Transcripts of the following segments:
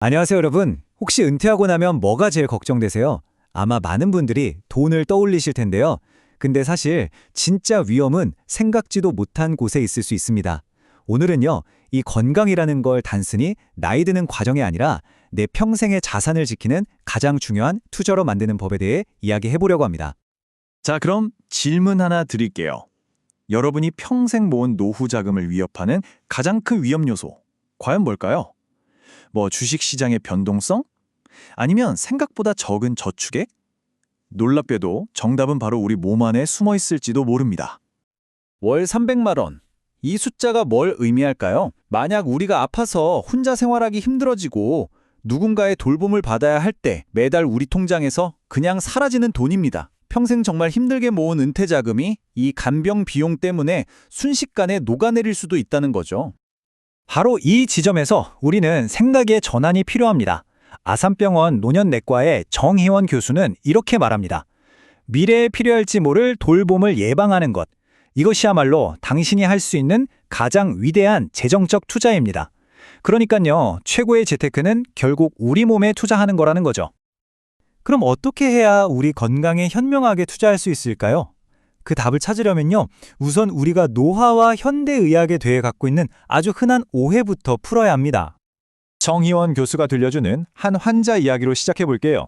안녕하세요, 여러분. 혹시 은퇴하고 나면 뭐가 제일 걱정되세요? 아마 많은 분들이 돈을 떠올리실 텐데요. 근데 사실 진짜 위험은 생각지도 못한 곳에 있을 수 있습니다. 오늘은요, 이 건강이라는 걸 단순히 나이 드는 과정이 아니라 내 평생의 자산을 지키는 가장 중요한 투자로 만드는 법에 대해 이야기해 보려고 합니다. 자, 그럼 질문 하나 드릴게요. 여러분이 평생 모은 노후 자금을 위협하는 가장 큰 위험 요소, 과연 뭘까요? 주식시장의 변동성? 아니면 생각보다 적은 저축액? 놀랍게도 정답은 바로 우리 몸 안에 숨어 있을지도 모릅니다. 월 300만 원. 이 숫자가 뭘 의미할까요? 만약 우리가 아파서 혼자 생활하기 힘들어지고 누군가의 돌봄을 받아야 할 때 매달 우리 통장에서 그냥 사라지는 돈입니다. 평생 정말 힘들게 모은 은퇴 자금이 이 간병 비용 때문에 순식간에 녹아내릴 수도 있다는 거죠. 바로 이 지점에서 우리는 생각의 전환이 필요합니다. 아산병원 노년내과의 정희원 교수는 이렇게 말합니다. 미래에 필요할지 모를 돌봄을 예방하는 것. 이것이야말로 당신이 할 수 있는 가장 위대한 재정적 투자입니다. 그러니까요, 최고의 재테크는 결국 우리 몸에 투자하는 거라는 거죠. 그럼 어떻게 해야 우리 건강에 현명하게 투자할 수 있을까요? 그 답을 찾으려면요, 우선 우리가 노화와 현대의학에 대해 갖고 있는 아주 흔한 오해부터 풀어야 합니다. 정희원 교수가 들려주는 한 환자 이야기로 시작해 볼게요.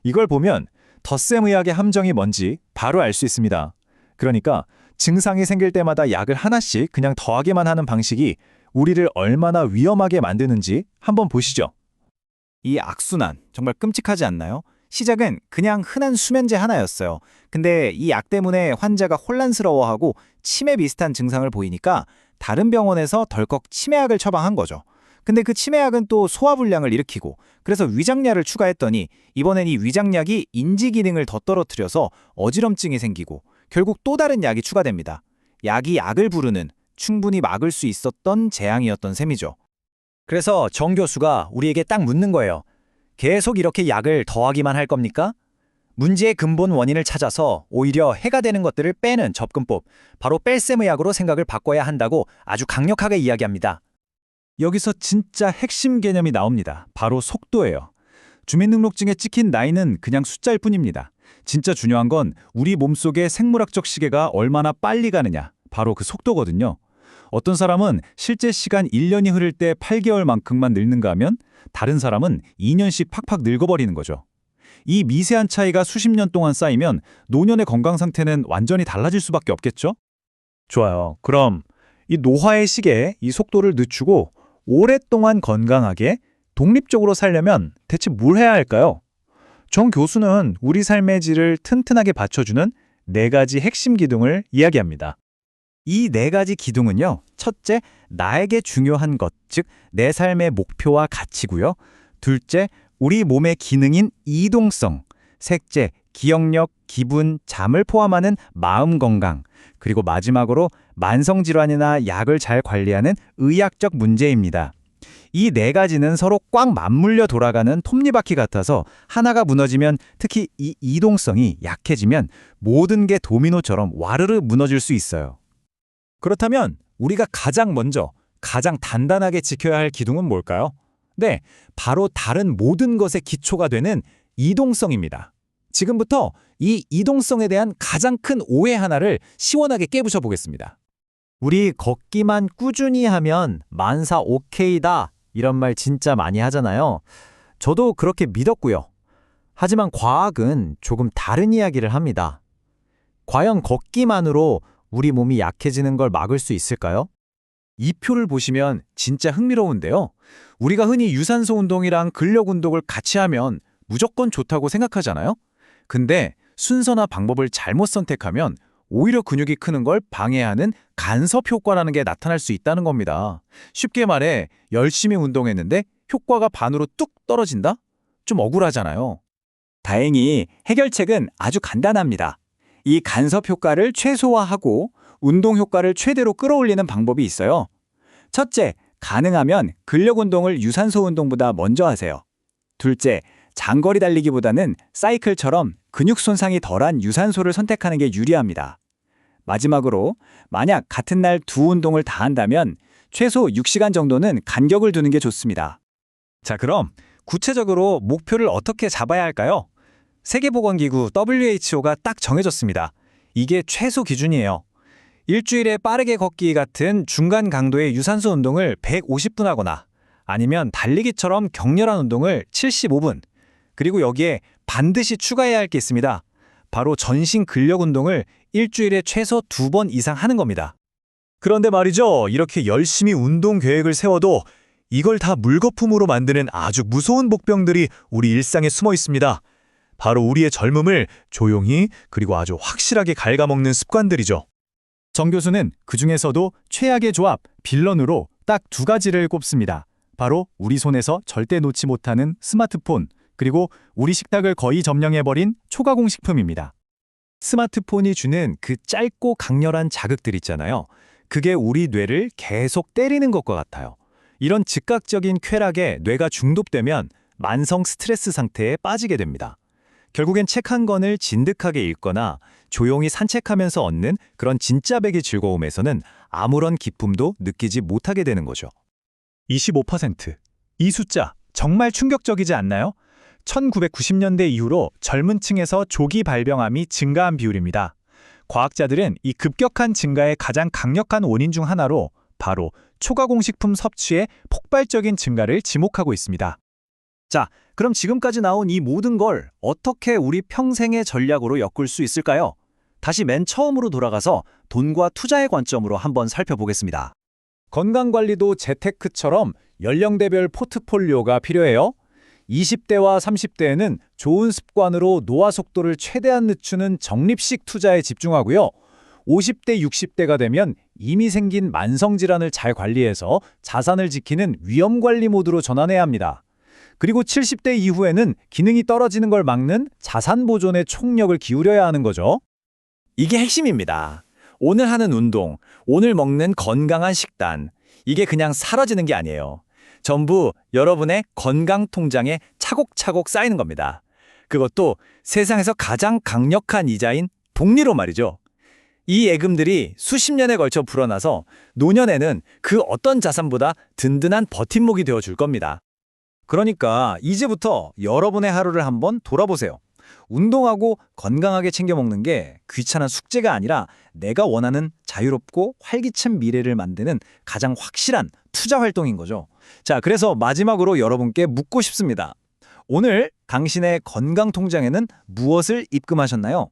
이걸 보면 덧셈 의학의 함정이 뭔지 바로 알 수 있습니다. 그러니까 증상이 생길 때마다 약을 하나씩 그냥 더하기만 하는 방식이 우리를 얼마나 위험하게 만드는지 한번 보시죠. 이 악순환, 정말 끔찍하지 않나요? 시작은 그냥 흔한 수면제 하나였어요. 근데 이 약 때문에 환자가 혼란스러워하고 치매 비슷한 증상을 보이니까 다른 병원에서 덜컥 치매약을 처방한 거죠. 근데 그 치매약은 또 소화불량을 일으키고, 그래서 위장약을 추가했더니 이번엔 이 위장약이 인지 기능을 더 떨어뜨려서 어지럼증이 생기고 결국 또 다른 약이 추가됩니다. 약이 약을 부르는, 충분히 막을 수 있었던 재앙이었던 셈이죠. 그래서 정 교수가 우리에게 딱 묻는 거예요. 계속 이렇게 약을 더하기만 할 겁니까? 문제의 근본 원인을 찾아서 오히려 해가 되는 것들을 빼는 접근법, 바로 뺄셈 의학으로 생각을 바꿔야 한다고 아주 강력하게 이야기합니다. 여기서 진짜 핵심 개념이 나옵니다. 바로 속도예요. 주민등록증에 찍힌 나이는 그냥 숫자일 뿐입니다. 진짜 중요한 건 우리 몸속의 생물학적 시계가 얼마나 빨리 가느냐, 바로 그 속도거든요. 어떤 사람은 실제 시간 1년이 흐를 때 8개월만큼만 늙는가 하면 다른 사람은 2년씩 팍팍 늙어버리는 거죠. 이 미세한 차이가 수십 년 동안 쌓이면 노년의 건강 상태는 완전히 달라질 수밖에 없겠죠? 좋아요. 그럼 이 노화의 시계에 이 속도를 늦추고 오랫동안 건강하게 독립적으로 살려면 대체 뭘 해야 할까요? 정 교수는 우리 삶의 질을 튼튼하게 받쳐주는 4가지 핵심 기둥을 이야기합니다. 이 4가지 기둥은요, 첫째, 나에게 중요한 것, 즉 내 삶의 목표와 가치고요. 둘째, 우리 몸의 기능인 이동성. 셋째, 기억력, 기분, 잠을 포함하는 마음 건강. 그리고 마지막으로 만성질환이나 약을 잘 관리하는 의학적 문제입니다. 이 4가지는 서로 꽉 맞물려 돌아가는 톱니바퀴 같아서 하나가 무너지면, 특히 이 이동성이 약해지면 모든 게 도미노처럼 와르르 무너질 수 있어요. 그렇다면 우리가 가장 먼저, 가장 단단하게 지켜야 할 기둥은 뭘까요? 네, 바로 다른 모든 것의 기초가 되는 이동성입니다. 지금부터 이 이동성에 대한 가장 큰 오해 하나를 시원하게 깨부셔 보겠습니다. 우리 걷기만 꾸준히 하면 만사 오케이다, 이런 말 진짜 많이 하잖아요. 저도 그렇게 믿었고요. 하지만 과학은 조금 다른 이야기를 합니다. 과연 걷기만으로 우리 몸이 약해지는 걸 막을 수 있을까요? 이 표를 보시면 진짜 흥미로운데요. 우리가 흔히 유산소 운동이랑 근력 운동을 같이 하면 무조건 좋다고 생각하잖아요. 근데 순서나 방법을 잘못 선택하면 오히려 근육이 크는 걸 방해하는 간섭 효과라는 게 나타날 수 있다는 겁니다. 쉽게 말해, 열심히 운동했는데 효과가 반으로 뚝 떨어진다? 좀 억울하잖아요. 다행히 해결책은 아주 간단합니다. 이 간섭 효과를 최소화하고 운동 효과를 최대로 끌어올리는 방법이 있어요. 첫째, 가능하면 근력 운동을 유산소 운동보다 먼저 하세요. 둘째, 장거리 달리기보다는 사이클처럼 근육 손상이 덜한 유산소를 선택하는 게 유리합니다. 마지막으로, 만약 같은 날 두 운동을 다 한다면 최소 6시간 정도는 간격을 두는 게 좋습니다. 자, 그럼 구체적으로 목표를 어떻게 잡아야 할까요? 세계보건기구 WHO가 딱 정해졌습니다. 이게 최소 기준이에요. 일주일에 빠르게 걷기 같은 중간 강도의 유산소 운동을 150분 하거나 아니면 달리기처럼 격렬한 운동을 75분. 그리고 여기에 반드시 추가해야 할 게 있습니다. 바로 전신 근력 운동을 일주일에 최소 2번 이상 하는 겁니다. 그런데 말이죠. 이렇게 열심히 운동 계획을 세워도 이걸 다 물거품으로 만드는 아주 무서운 복병들이 우리 일상에 숨어 있습니다. 바로 우리의 젊음을 조용히 그리고 아주 확실하게 갉아먹는 습관들이죠. 정 교수는 그중에서도 최악의 조합, 빌런으로 딱 2가지를 꼽습니다. 바로 우리 손에서 절대 놓지 못하는 스마트폰, 그리고 우리 식탁을 거의 점령해버린 초가공식품입니다. 스마트폰이 주는 그 짧고 강렬한 자극들 있잖아요. 그게 우리 뇌를 계속 때리는 것과 같아요. 이런 즉각적인 쾌락에 뇌가 중독되면 만성 스트레스 상태에 빠지게 됩니다. 결국엔 책 한 권을 진득하게 읽거나 조용히 산책하면서 얻는 그런 진짜 백의 즐거움에서는 아무런 기쁨도 느끼지 못하게 되는 거죠. 25%. 이 숫자 정말 충격적이지 않나요? 1990년대 이후로 젊은 층에서 조기 발병암이 증가한 비율입니다. 과학자들은 이 급격한 증가의 가장 강력한 원인 중 하나로 바로 초가공식품 섭취의 폭발적인 증가를 지목하고 있습니다. 자, 그럼 지금까지 나온 이 모든 걸 어떻게 우리 평생의 전략으로 엮을 수 있을까요? 다시 맨 처음으로 돌아가서 돈과 투자의 관점으로 한번 살펴보겠습니다. 건강관리도 재테크처럼 연령대별 포트폴리오가 필요해요. 20대와 30대에는 좋은 습관으로 노화 속도를 최대한 늦추는 적립식 투자에 집중하고요. 50대, 60대가 되면 이미 생긴 만성질환을 잘 관리해서 자산을 지키는 위험관리 모드로 전환해야 합니다. 그리고 70대 이후에는 기능이 떨어지는 걸 막는 자산 보존에 총력을 기울여야 하는 거죠. 이게 핵심입니다. 오늘 하는 운동, 오늘 먹는 건강한 식단, 이게 그냥 사라지는 게 아니에요. 전부 여러분의 건강 통장에 차곡차곡 쌓이는 겁니다. 그것도 세상에서 가장 강력한 이자인 복리로 말이죠. 이 예금들이 수십 년에 걸쳐 불어나서 노년에는 그 어떤 자산보다 든든한 버팀목이 되어줄 겁니다. 그러니까 이제부터 여러분의 하루를 한번 돌아보세요. 운동하고 건강하게 챙겨 먹는 게 귀찮은 숙제가 아니라 내가 원하는 자유롭고 활기찬 미래를 만드는 가장 확실한 투자 활동인 거죠. 자, 그래서 마지막으로 여러분께 묻고 싶습니다. 오늘 당신의 건강 통장에는 무엇을 입금하셨나요?